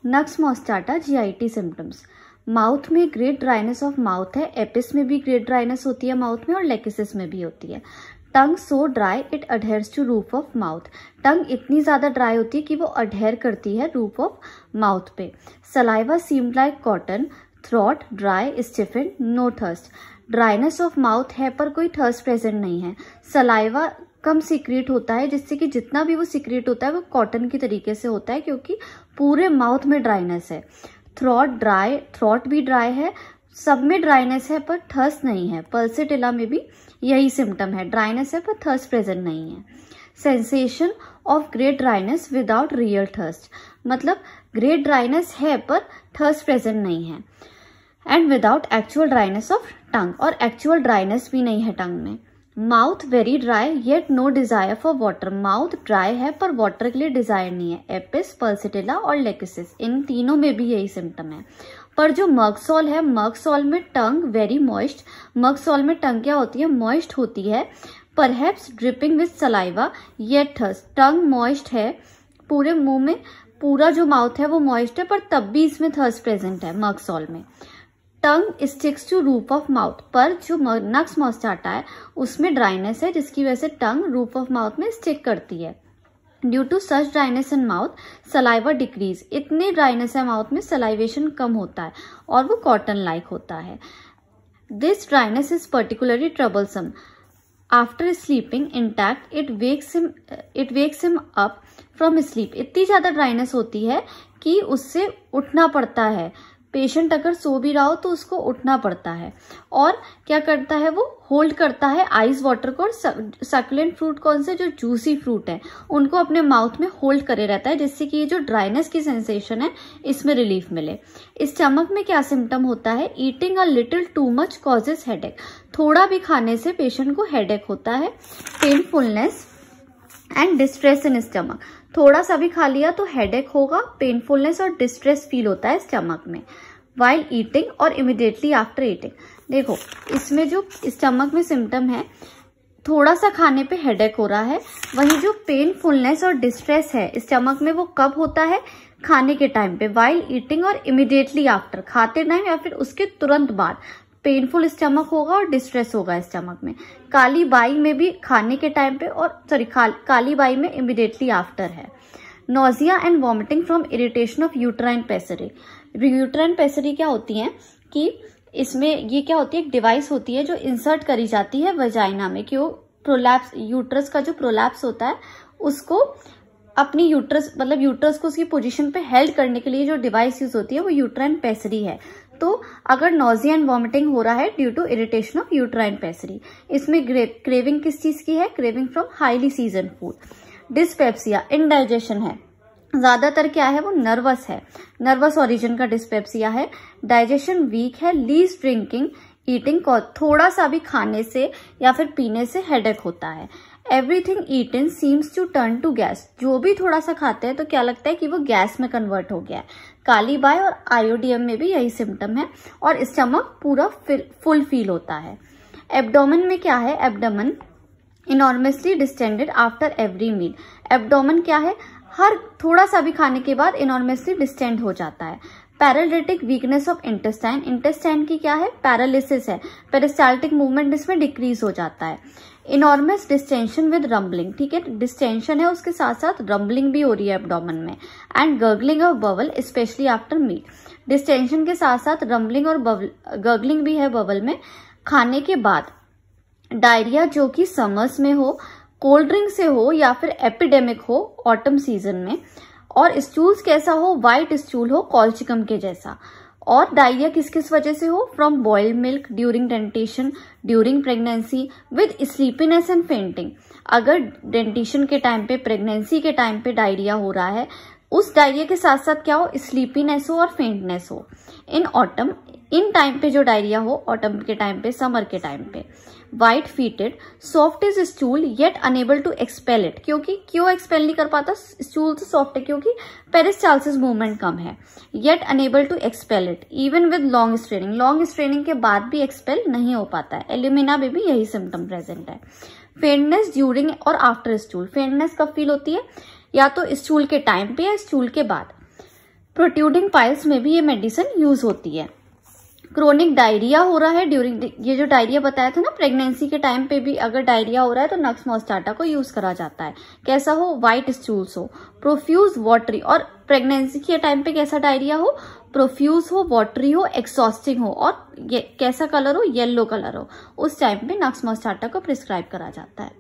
नक्स मोस्टाटा GIT symptoms. Mouth में great dryness of mouth है, Apis में भी ग्रेट ड्राइनेस होती है माउथ में और लेकिसिस में भी होती है। Tongue so dry it adheres to roof of mouth. Tongue इतनी ज्यादा ड्राई होती है कि वो अडहेयर करती है रूफ ऑफ माउथ पे। Saliva seemed like cotton, throat dry stiffened, no thirst. Dryness of mouth है पर कोई थर्स्ट प्रेजेंट नहीं है। सलाइवा कम सीक्रेट होता है जिससे कि जितना भी वो सीक्रेट होता है वो कॉटन की तरीके से होता है क्योंकि पूरे माउथ में ड्राइनेस है। थ्रोट ड्राई, थ्रोट भी ड्राई है, सब में ड्राइनेस है पर थर्स्ट नहीं है। पल्सेटिला में भी यही सिम्टम है, ड्राइनेस है पर थर्स्ट प्रेजेंट नहीं है। Sensation of great dryness without real thirst, मतलब ग्रेट ड्राइनेस है पर थर्स्ट प्रेजेंट नहीं है। And without actual dryness of tongue, और एक्चुअल ड्राइनेस भी नहीं है टंग में। Mouth very dry yet no desire for water, mouth dry है पर वाटर के लिए डिजायर नहीं है। एपिस, पल्सेटिला और लेकिसिस, इन तीनों में भी यही सिम्टम है। पर जो मर्कसॉल है, मर्कसॉल में टंग वेरी मॉइस्ट, मर्कसॉल में टंग क्या होती है, मॉइस्ट होती है। Perhaps dripping with saliva yet thirst, tongue moist है, पूरे मुंह में पूरा जो माउथ है वो मॉइस्ट है पर तब भी इसमें थर्स्ट प्रेजेंट है मर्कसॉल में। Tongue sticks to roof of mouth, पर जो नक्स मोस्टाटा है उसमें ड्राइनेस है जिसकी वजह से टंग रूफ ऑफ माउथ में स्टिक करती है। Due to such dryness in mouth saliva decrease, इतनी ड्राइनेस है माउथ में सलाइवेशन कम होता है और वो कॉटन लाइक होता है। This dryness is particularly troublesome after sleeping intact, it wakes him up from sleep. इतनी ज्यादा ड्राइनेस होती है कि उससे उठना पड़ता है, पेशेंट अगर सो भी रहा हो तो उसको उठना पड़ता है। और क्या करता है, वो होल्ड करता है आइस वाटर को, और सक्लेंट फ्रूट कौन से, जो जूसी फ्रूट है उनको अपने माउथ में होल्ड करे रहता है जिससे कि ये जो ड्राइनेस की सेंसेशन है इसमें रिलीफ मिले। स्टमक में क्या सिम्टम होता है, eating a little too much causes headache, थोड़ा भी खाने से पेशेंट को हेडेक होता है। पेनफुलनेस एंड डिस्ट्रेस इन स्टमक, थोड़ा सा भी खा लिया तो हेडेक होगा, पेनफुलनेस और डिस्ट्रेस फील होता है स्टमक में। वाइल ईटिंग और इमिडिएटली आफ्टर ईटिंग, देखो इसमें जो स्टमक में सिम्टम है, थोड़ा सा खाने पे हेडेक हो रहा है, वहीं जो पेनफुलनेस और डिस्ट्रेस है स्टमक में वो कब होता है, खाने के टाइम पे। वाइल ईटिंग और इमिडिएटली आफ्टर, खाते टाइम या फिर उसके तुरंत बाद पेनफुल स्टमक होगा और डिस्ट्रेस होगा स्टमक में। काली बाई में भी खाने के टाइम पे, और काली बाई में इमिडिएटली आफ्टर है। Nausea and vomiting from irritation of uterine pessary, uterine pessary क्या होती है कि इसमें ये क्या होती है, एक डिवाइस होती है जो इंसर्ट करी जाती है वजाइना में, कि वो प्रोलैप्स, यूट्रस का जो प्रोलैप्स होता है उसको अपनी यूट्रस, मतलब यूट्रस को उसकी पोजीशन पे हेल्ड करने के लिए जो डिवाइस यूज होती है वो यूट्राइन पेसरी है। तो अगर नोजिया एंड वॉमिटिंग हो रहा है due to irritation of uterine pessary, इसमें क्रेविंग किस चीज की है, craving from highly season food. Dyspepsia, indigestion है, ज्यादातर क्या है वो नर्वस है, नर्वस ओरिजिन का डिस्पेप्सिया है। डाइजेशन वीक है, लीस्ट ड्रिंकिंग ईटिंग, थोड़ा सा भी खाने से या फिर पीने से हेडेक होता है। Everything eaten seems to turn to gas, जो भी थोड़ा सा खाते हैं तो क्या लगता है कि वो गैस में कन्वर्ट हो गया है। काली बाई और आयोडियम में भी यही सिम्टम है और स्टमक पूरा फुल फील होता है। एब्डोमेन में क्या है, abdomen enormously distended after every meal, abdomen क्या है, हर थोड़ा सा भी खाने के बाद इनॉर्मसली डिस्टेंड हो जाता है। Paralytic weakness of intestine, intestine की क्या है, पैरालिसिस है, पेरिस्टाल्टिक मूवमेंट इसमें डिक्रीज हो जाता है। इनॉर्मस डिस्टेंशन विद रंबलिंग, ठीक है, डिस्टेंशन है उसके साथ साथ रंबलिंग भी हो रही है एब्डोमेन में। And gurgling of bowel especially after meal, distension के साथ साथ रंबलिंग और गर्गलिंग भी है बवल में खाने के बाद। डायरिया जो कि समर्स में हो, कोल्ड ड्रिंक से हो या फिर एपिडेमिक हो ऑटम सीजन में, और स्टूल्स कैसा हो, व्हाइट स्टूल हो कॉल्चिकम के जैसा। और डायरिया किस किस वजह से हो, from boiled milk, during dentition, during pregnancy, with sleepiness and fainting. अगर डेंटेशन के टाइम पे, प्रेगनेंसी के टाइम पे डायरिया हो रहा है, उस डायरिया के साथ साथ क्या हो, स्लीपीनेस हो और फेंटनेस हो। इन ऑटम, इन टाइम पे जो डायरिया हो ऑटम के टाइम पे, समर के टाइम पे। White fetid, soft is stool yet unable to expel it, क्योंकि क्यों एक्सपेल नहीं कर पाता, स्टूल तो सॉफ्ट है क्योंकि पेरिस्टाल्सिस मूवमेंट कम है। Yet unable to expel it even with long straining, long straining के बाद भी एक्सपेल नहीं हो पाता है। एल्यूमिना में भी यही सिम्टम प्रेजेंट है। फेंटनेस ड्यूरिंग और आफ्टर स्टूल, फेंटनेस कब फील होती है, या तो स्टूल के टाइम पे या स्टूल के बाद। प्रोट्यूडिंग पाइल्स में भी ये मेडिसिन यूज होती है। क्रोनिक डायरिया हो रहा है ड्यूरिंग, ये जो डायरिया बताया था ना प्रेगनेंसी के टाइम पे भी अगर डायरिया हो रहा है तो नक्स मोस्टाटा को यूज करा जाता है। कैसा हो, व्हाइट स्टूल्स हो, प्रोफ्यूज वाटरी, और प्रेगनेंसी के टाइम पे कैसा डायरिया हो, प्रोफ्यूज हो, वाटरी हो, एक्सॉस्टिंग हो, और ये कैसा कलर हो, येलो कलर हो, उस टाइम पे नक्स मोस्टाटा को प्रिस्क्राइब करा जाता है।